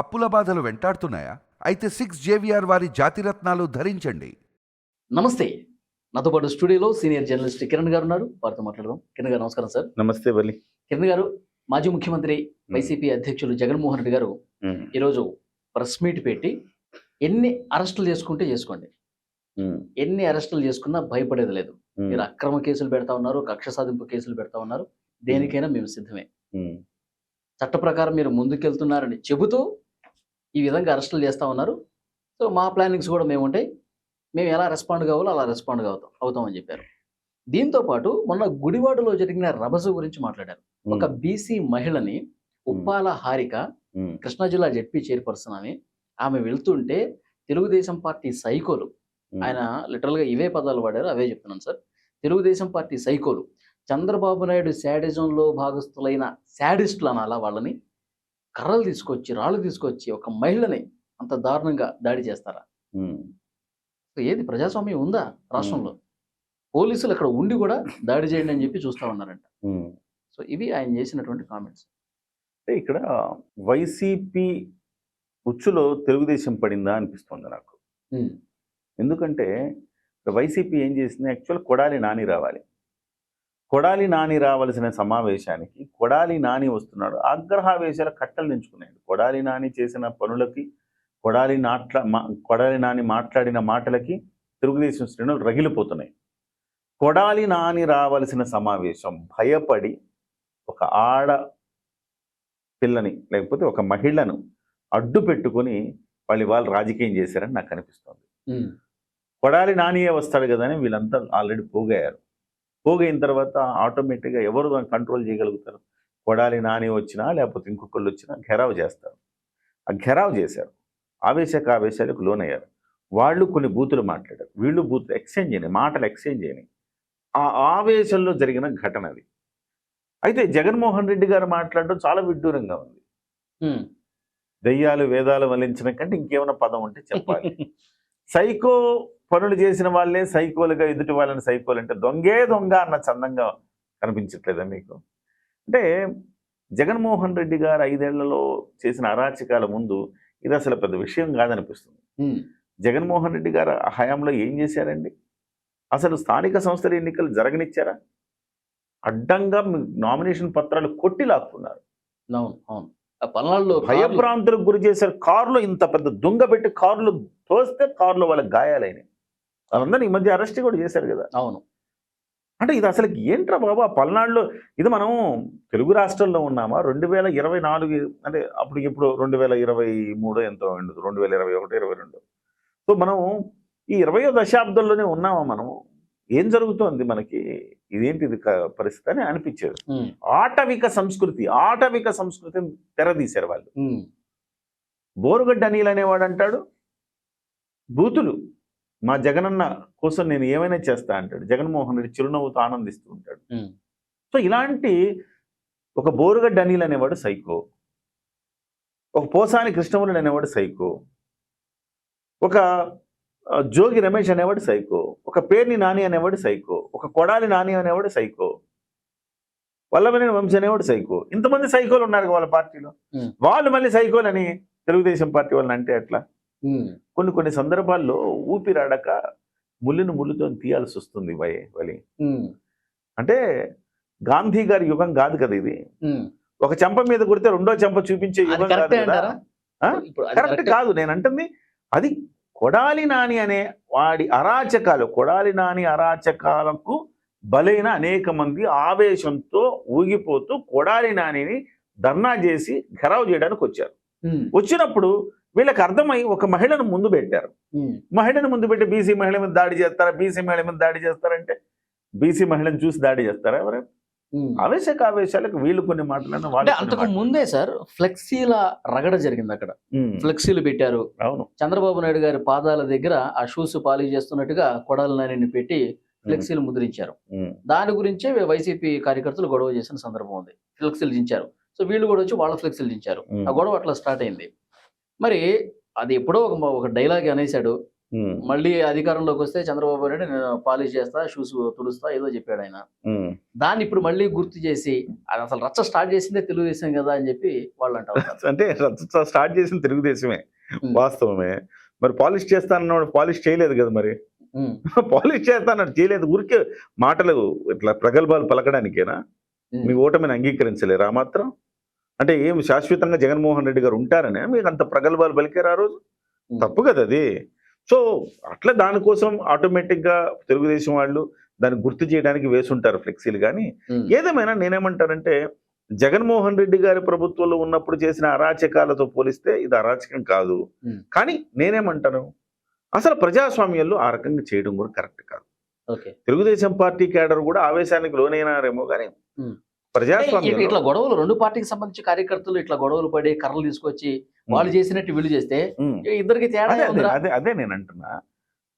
అప్పుల బాధలు వెంటాడుతున్నాయా? అయితే 6 JVR వారి జాతిరత్నాలు ధరించండి. నమస్తే. నాతో పాటు స్టూడియోలో సీనియర్ జర్నలిస్ట్ కిరణ్ గారు ఉన్నారు. వారితో మాట్లాడదాం. కిరణ్ గారు నమస్కారం సార్. నమస్తే బలి. కిరణ్ గారు, మాజీ ముఖ్యమంత్రి వైసీపీ అధ్యక్షులు జగన్మోహన్ రెడ్డి గారు ఈరోజు ప్రెస్ మీట్ పెట్టి ఎన్ని అరెస్టులు చేసుకుంటే చేసుకోండి, ఎన్ని అరెస్టులు చేసుకున్నా భయపడేది లేదు. మీరు అక్రమ కేసులు పెడతా ఉన్నారు, కక్ష సాధింపు కేసులు పెడతా ఉన్నారు, దేనికైనా మేము సిద్ధమే, చట్ట ప్రకారం మీరు ముందుకెళ్తున్నారని చెబుతూ ఈ విధంగా అరెస్టులు చేస్తూ ఉన్నారు. సో మా ప్లానింగ్స్ కూడా మేము ఉంటాయి, మేము ఎలా రెస్పాండ్ కావాలో అలా రెస్పాండ్ అవుతామని చెప్పారు. దీంతో పాటు మొన్న గుడివాడలో జరిగిన రభస గురించి మాట్లాడారు. ఒక బీసీ మహిళని ఉప్పాల హారిక, కృష్ణా జిల్లా జెడ్పీ చైర్పర్సన్ ఆమె వెళ్తుంటే తెలుగుదేశం పార్టీ సైకోలు, ఆయన లిటరల్గా ఇవే పదాలు వాడారు, అవే చెప్తున్నాను సార్. తెలుగుదేశం పార్టీ సైకోలు చంద్రబాబు నాయుడు శాడిజంలో భాగస్థులైన శాడిస్టులు అనాలా వాళ్ళని, కర్రలు తీసుకొచ్చి రాళ్ళు తీసుకొచ్చి ఒక మహిళని అంత దారుణంగా దాడి చేస్తారా? ఏది ప్రజాస్వామ్యం ఉందా రాష్ట్రంలో? పోలీసులు అక్కడ ఉండి కూడా దాడి చేయండి అని చెప్పి చూస్తా ఉన్నారంట. సో ఇవి ఆయన చేసినటువంటి కామెంట్స్. అంటే ఇక్కడ వైసీపీ ఉచ్చులో తెలుగుదేశం పడిందా అనిపిస్తుంది నాకు. ఎందుకంటే వైసీపీ ఏం చేసింది, యాక్చువల్ కొడాలి నాని రావాలి, కొడాలి నాని రావాల్సిన సమావేశానికి కొడాలి నాని వస్తున్నాడు, ఆగ్రహావేశాల కట్టలు తెంచుకున్నాడు. కొడాలి నాని చేసిన పనులకి, కొడాలి నాని మాట్లాడిన మాటలకి తెలుగుదేశం శ్రేణులు రగిలిపోతున్నాయి. కొడాలి నాని రావాల్సిన సమావేశం భయపడి ఒక ఆడ పిల్లని లేకపోతే ఒక మహిళను అడ్డు పెట్టుకొని వాళ్ళు రాజకీయం చేశారని నాకు అనిపిస్తుంది. కొడాలి నానియే వస్తాడు కదా అని వీళ్ళంతా ఆల్రెడీ పోగయ్యారు. పోగైన తర్వాత ఆటోమేటిక్గా ఎవరు దాన్ని కంట్రోల్ చేయగలుగుతారు? కొడాలి నాని వచ్చినా లేకపోతే ఇంకొకళ్ళు వచ్చినా ఘెరావ్ చేస్తారు. ఆ ఘెరావ్ చేశారు, ఆవేశాలకు లోనయ్యారు. వాళ్ళు కొన్ని బూతులు మాట్లాడారు, వీళ్ళు బూతులు ఎక్స్చేంజ్ అయినాయి, మాటలు ఎక్స్చేంజ్ అయినాయి. ఆ ఆవేశంలో జరిగిన ఘటన అది. అయితే జగన్మోహన్ రెడ్డి గారు మాట్లాడడం చాలా విడ్డూరంగా ఉంది. దెయ్యాలు వేదాలు వల్లించిన కంటే ఇంకేమైనా పదం ఉంటే చెప్పాలి. సైకో పనులు చేసిన వాళ్ళే సైకోలుగా ఎదుటి వాళ్ళని సైకోలు అంటే దొంగే దొంగ అన్న చందంగా కనిపించట్లేదా మీకు? అంటే జగన్మోహన్ రెడ్డి గారు 5 ఏళ్లలో చేసిన అరాచకాల ముందు ఇది అసలు పెద్ద విషయం కాదనిపిస్తుంది. జగన్మోహన్ రెడ్డి గారు హయాంలో ఏం చేశారండి? అసలు స్థానిక సంస్థల ఎన్నికలు జరగనిచ్చారా? అడ్డంగా నామినేషన్ పత్రాలు కొట్టి లాక్కున్నారు. భయభ్రాంతులకు గురి చేశారు. కారులో ఇంత పెద్ద దుంగ పెట్టి కారులో తోస్తే కారులో వాళ్ళకి గాయాలైనాయి. వాళ్ళందరినీ ఈ మధ్య అరెస్ట్ కూడా చేశారు కదా. అవును. అంటే ఇది అసలు ఏంట్రా బాబు? ఆ పల్నాడులో ఇది మనం తెలుగు రాష్ట్రాల్లో ఉన్నామా? 2024 అంటే అప్పుడు ఇప్పుడు 2023 ఎంతో ఉండదు, 2021, 22. సో మనం ఈ 20వ దశాబ్దంలోనే ఉన్నామా మనము? ఏం జరుగుతోంది మనకి? ఇదేంటిది పరిస్థితి అని అనిపించేది. ఆటవిక సంస్కృతిని తెరదీశారు వాళ్ళు. బోరుగడ్డ అనిల్ అనేవాడు అంటాడు బూతులు, మా జగనన్న కోసం నేను ఏమైనా చేస్తా అంటాడు. జగన్మోహన్ రెడ్డి చిరునవ్వుతో ఆనందిస్తూ ఉంటాడు. సో ఇలాంటి ఒక బోరుగడ్డ అనిల్ అనేవాడు సైకో, ఒక పోసాని కృష్ణమురళి అనేవాడు సైకో, ఒక జోగి రమేష్ అనేవాడు సైకో, ఒక పేర్ని నాని అనేవాడు సైకో, ఒక కొడాలి నాని అనేవాడు సైకో, వల్లభనేని వంశీ అనేవాడు సైకో. ఇంతమంది సైకోలు ఉన్నారు వాళ్ళ పార్టీలో. వాళ్ళు మళ్ళీ సైకోలని తెలుగుదేశం పార్టీ వాళ్ళని అంటే ఎట్లా? కొన్ని సందర్భాల్లో ఊపిరాడక ముళ్ళుతో తీయాల్సి వస్తుంది వలి. అంటే గాంధీ గారి యుగం కాదు కదా ఇది. ఒక చెంప మీద కొడితే రెండో చెంప చూపించే యుగం కాదు కదా. కరెక్ట్ కాదు నేను అంటుంది. అది కొడాలి నాని అనే వాడి అరాచకాలు, కొడాలి నాని అరాచకాలకు బలైన అనేక మంది ఆవేశంతో ఊగిపోతూ కొడాలి నానిని ధర్నా చేసి ఘెరావ్ చేయడానికి వచ్చారు. వచ్చినప్పుడు వీళ్ళకి అర్థమై ఒక మహిళను ముందు పెట్టారు. మహిళను ముందు పెట్టి బీసీ మహిళ మీద దాడి చేస్తారా, బీసీ మహిళ మీద దాడి చేస్తారంటే బీసీ మహిళను చూసి దాడి చేస్తారా ఎవరైనా? ఆవేశాలకు వీళ్ళు కొన్ని మాటలను అంతకు ముందే సార్ ఫ్లెక్సీల రగడ జరిగింది. అక్కడ ఫ్లెక్సీలు పెట్టారు. అవును, చంద్రబాబు నాయుడు గారి పాదాల దగ్గర ఆ షూస్ పాలిష్ చేస్తున్నట్టుగా కొడాలి నానిని పెట్టి ఫ్లెక్సీలు ముద్రించారు. దాని గురించే వైసీపీ కార్యకర్తలు గొడవ చేసిన సందర్భం ఉంది. ఫ్లెక్సీలు దించారు. సో వీళ్ళు కూడా వచ్చి వాళ్ళ ఫ్లెక్సీలు దించారు. ఆ గొడవ అట్లా స్టార్ట్ అయింది. మరి అది ఎప్పుడో ఒక డైలాగ్ అనేసాడు, మళ్ళీ అధికారంలోకి వస్తే చంద్రబాబు నాయుడు నేను పాలిష్ చేస్తా, షూస్ తుడుస్తా ఏదో చెప్పాడు ఆయన. దాన్ని ఇప్పుడు మళ్ళీ గుర్తు చేసి అది అసలు రచ్చ స్టార్ట్ చేసిందే తెలుగుదేశం కదా అని చెప్పి వాళ్ళు అంటారు. అంటే రచ్చ స్టార్ట్ చేసిన తెలుగుదేశమే, వాస్తవమే. మరి పాలిష్ చేస్తానన్నాడు, పాలిష్ చేయలేదు కదా. మరి పాలిష్ చేస్తానన్నాడు, చేయలేదు. ఊరికే మాటలు ఇట్లా ప్రగల్భాలు పలకడానికేనా? మీ ఓటమిని అంగీకరించలేరు ఆ మాత్రం? అంటే ఏం శాశ్వతంగా జగన్మోహన్ రెడ్డి గారు ఉంటారనే మీకు అంత ప్రగల్భాలు పలికారు ఆ రోజు? తప్పు కదా అది. సో అట్లా దానికోసం ఆటోమేటిక్గా తెలుగుదేశం వాళ్ళు దాన్ని గుర్తు చేయడానికి వేసుంటారు ఫ్లెక్సీలు. కానీ ఏదేమైనా నేనేమంటానంటే జగన్మోహన్ రెడ్డి గారి ప్రభుత్వంలో ఉన్నప్పుడు చేసిన అరాచకాలతో పోలిస్తే ఇది అరాచకం కాదు. కానీ నేనేమంటాను, అసలు ప్రజాస్వామ్యంలో ఆ రకంగా చేయడం కూడా కరెక్ట్ కాదు. తెలుగుదేశం పార్టీ కేడర్ కూడా ఆవేశానికి లోనైనారేమో కానీ ప్రజాస్వామ్యం ఇట్లా గొడవలు 2 పార్టీకి సంబంధించి కార్యకర్తలు ఇట్లా గొడవలు పడి కర్రలు తీసుకొచ్చి వాళ్ళు చేసినట్టు వీళ్ళు చేస్తే ఇద్దరికి తేడా. అదే నేను అంటున్నా,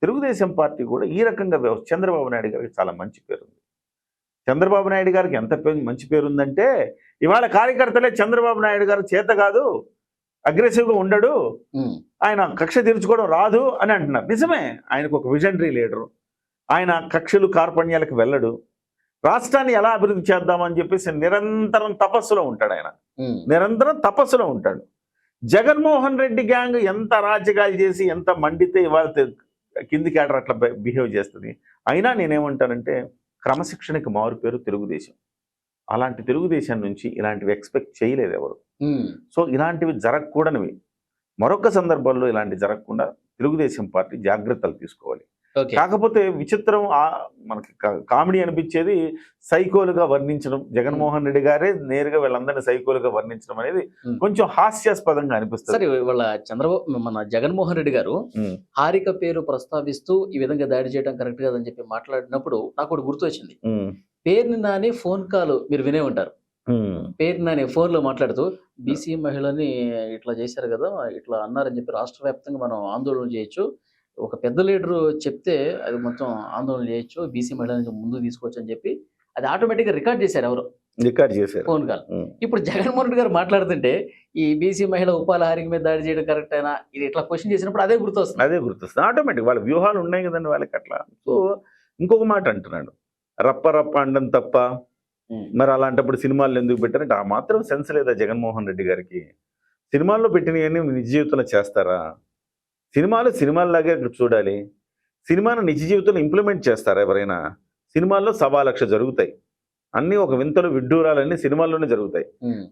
తెలుగుదేశం పార్టీ కూడా ఈ రకంగా చంద్రబాబు నాయుడు గారికి చాలా మంచి పేరు ఉంది. చంద్రబాబు నాయుడు గారికి ఎంత మంచి పేరు ఉందంటే ఇవాళ కార్యకర్తలే చంద్రబాబు నాయుడు గారు చేత కాదు, అగ్రెసివ్గా ఉండడు, ఆయన కక్ష తీర్చుకోవడం రాదు అని అంటున్నారు. నిజమే, ఆయనకు ఒక విజనరీ లీడరు. ఆయన కక్షలు కార్పణ్యాలకు వెళ్ళడు. రాష్ట్రాన్ని ఎలా అభివృద్ధి చేద్దామని చెప్పేసి నిరంతరం తపస్సులో ఉంటాడు. ఆయన నిరంతరం తపస్సులో ఉంటాడు. జగన్మోహన్ రెడ్డి గ్యాంగ్ ఎంత రాజకీయాలు చేసి ఎంత మండితే ఇవాళ కింది కేడర్ అట్లా బిహేవ్ చేస్తుంది. అయినా నేనేమంటానంటే క్రమశిక్షణకి మారు పేరు తెలుగుదేశం. అలాంటి తెలుగుదేశం నుంచి ఇలాంటివి ఎక్స్పెక్ట్ చేయలేదు ఎవరు. సో ఇలాంటివి జరగకూడనివి, మరొక సందర్భంలో ఇలాంటివి జరగకుండా తెలుగుదేశం పార్టీ జాగ్రత్తలు తీసుకోవాలి. కాకపోతే విచిత్రం, మనకి కామెడీ అనిపించేది సైకోలుగా వర్ణించడం, జగన్మోహన్ రెడ్డి గారే నేరుగా వీళ్ళందరినీ సైకోలుగా వర్ణించడం అనేది కొంచెం హాస్యాస్పదంగా అనిపిస్తుంది. మన జగన్మోహన్ రెడ్డి గారు హారిక పేరు ప్రస్తావిస్తూ ఈ విధంగా దాడి చేయడం కరెక్ట్ కాదని చెప్పి మాట్లాడినప్పుడు నాకు ఒకటి గుర్తు వచ్చింది. పేరుని నాని ఫోన్ కాల్ మీరు వినే ఉంటారు. పేరుని నాని ఫోన్ లో మాట్లాడుతూ బీసీ మహిళని ఇట్లా చేశారు కదా, ఇట్లా అన్నారని చెప్పి రాష్ట్ర వ్యాప్తంగా మనం ఆందోళన చేయొచ్చు, ఒక పెద్ద లీడరు చెప్తే అది మొత్తం ఆందోళన చేయొచ్చు, బీసీ మహిళలను ముందుకు తీసుకోవచ్చు అని చెప్పి అది ఆటోమేటిక్గా రికార్డ్ చేశారు. ఎవరు రికార్డ్ చేశారు ఫోన్ కాల్. ఇప్పుడు జగన్మోహన్ రెడ్డి గారు మాట్లాడుతుంటే ఈ బీసీ మహిళ ఉపాల హారిక మీద దాడి చేయడం కరెక్ట్ అయినా ఇది ఇట్లా క్వశ్చన్ చేసినప్పుడు అదే గుర్తొస్తుంది. ఆటోమేటిక్ వాళ్ళ వ్యూహాలు ఉన్నాయి కదండి వాళ్ళకి అట్లా. సో ఇంకొక మాట అంటున్నాడు, రప్ప రప్ప అండం తప్ప. మరి అలాంటప్పుడు సినిమాలు ఎందుకు పెట్టారంటే ఆ మాత్రం సెన్స్ లేదా జగన్మోహన్ రెడ్డి గారికి? సినిమాల్లో పెట్టినవన్నీ నిజ జీవితంలో చేస్తారా? సినిమాల్లాగే చూడాలి. సినిమాను నిజ జీవితంలో ఇంప్లిమెంట్ చేస్తారా ఎవరైనా? సినిమాల్లో 1,00,000 జరుగుతాయి, అన్ని ఒక వింతలు విడ్డూరాలన్నీ సినిమాల్లోనే జరుగుతాయి.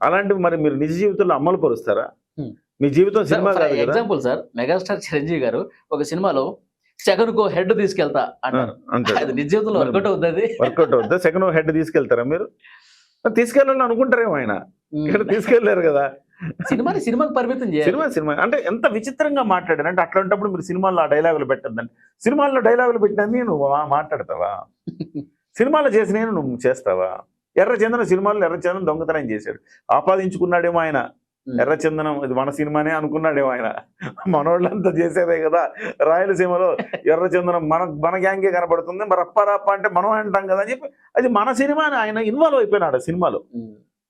అలాంటివి మరి మీరు నిజ జీవితంలో అమలు పరుస్తారా? మీ జీవితం సినిమా కాదు కదా. ఎగ్జాంపుల్ సార్, మెగాస్టార్ చిరంజీవి గారు ఒక సినిమాలో సెకండ్ కో హెడ్ తీసుకెళ్తా అంటారు. నిజ జీవితంలో వర్కౌట్ అవుతుంది. వర్కౌట్ అవుతుంది. సెకండ్ హెడ్ తీసుకెళ్తారా మీరు? తీసుకెళ్ళాలని అనుకుంటారేమో ఆయన, ఇక్కడ తీసుకెళ్లారు కదా. సినిమాకి పరిమితం చేయాలి. సినిమా అంటే ఎంత విచిత్రంగా మాట్లాడారు అంటే అట్లాంటప్పుడు మీరు సినిమాల్లో ఆ డైలాగులు పెట్టద్దండి. సినిమాల్లో డైలాగులు పెట్టినది నువ్వు మాట్లాడతావా? సినిమాలో చేసిన నువ్వు చేస్తావా? ఎర్రచందనం సినిమాల్లో ఎర్రచందనం దొంగతనం చేశాడు, ఆపాదించుకున్నాడేమో ఆయన. ఎర్రచందనం ఇది మన సినిమానే అనుకున్నాడేమో ఆయన. మనోళ్ళంతా చేసేదే కదా. రాయలసీమలో ఎర్రచందనం మన గ్యాంగే కనబడుతుంది, మరి రప్ప అంటే మనం అంటాం కదా అని చెప్పి అది మన సినిమా అని ఆయన ఇన్వాల్వ్ అయిపోయినాడు. సినిమాలో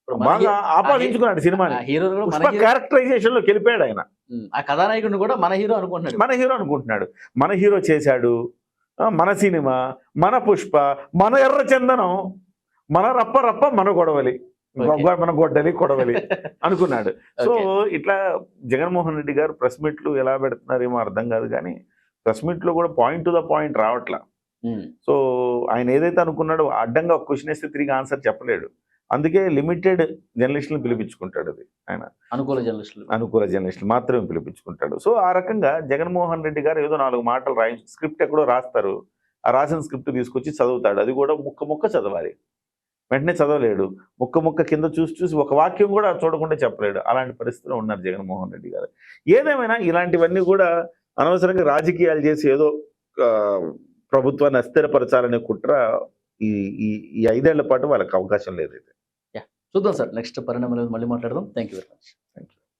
బాగా ఆపాదించుకున్నాడు సినిమాని. క్యారెక్టరైజేషన్ లోకి వెళ్ళిపోయాడు ఆయన. ఆ కథానాయకుడిని కూడా మన హీరో అనుకుంటున్నాడు. మన హీరో చేశాడు, మన సినిమా, మన పుష్ప, మన ఎర్రచందనం, మన రప్ప మన గొడవలి, మన గొడ్డలి కొడవలి అనుకున్నాడు. సో ఇట్లా జగన్మోహన్ రెడ్డి గారు ప్రెస్ మీట్లు ఎలా పెడుతున్నారేమో అర్థం కాదు, కానీ ప్రెస్ మీట్లో కూడా పాయింట్ టు ద పాయింట్ రావట్లా. సో ఆయన ఏదైతే అనుకున్నాడో అడ్డంగా ఒక క్వశ్చన్ వేస్తే తిరిగి ఆన్సర్ చెప్పలేడు. అందుకే లిమిటెడ్ జర్నలిస్టులను పిలిపించుకుంటాడు. అది ఆయన అనుకూల జర్నలిస్టులు మాత్రమే పిలిపించుకుంటాడు. సో ఆ రకంగా జగన్మోహన్ రెడ్డి గారు ఏదో 4 మాటలు స్క్రిప్ట్ ఎక్కడో రాస్తారు, ఆ రాసిన స్క్రిప్ట్ తీసుకొచ్చి చదువుతాడు. అది కూడా ముక్క చదవాలి, వెంటనే చదవలేడు. ముక్క కింద చూసి ఒక వాక్యం కూడా చూడకుండా చెప్పలేడు. అలాంటి పరిస్థితిలో ఉన్నారు జగన్మోహన్ రెడ్డి గారు. ఏదేమైనా ఇలాంటివన్నీ కూడా అనవసరంగా రాజకీయాలు చేసి ఏదో ప్రభుత్వాన్ని అస్థిరపరచాలనే కుట్ర ఈ 5 ఏళ్ల పాటు వాళ్ళకి అవకాశం లేదు. చూద్దాం సార్, నెక్స్ట్ పరిణామాలు మళ్ళీ మాట్లాడదాం. Thank you very much.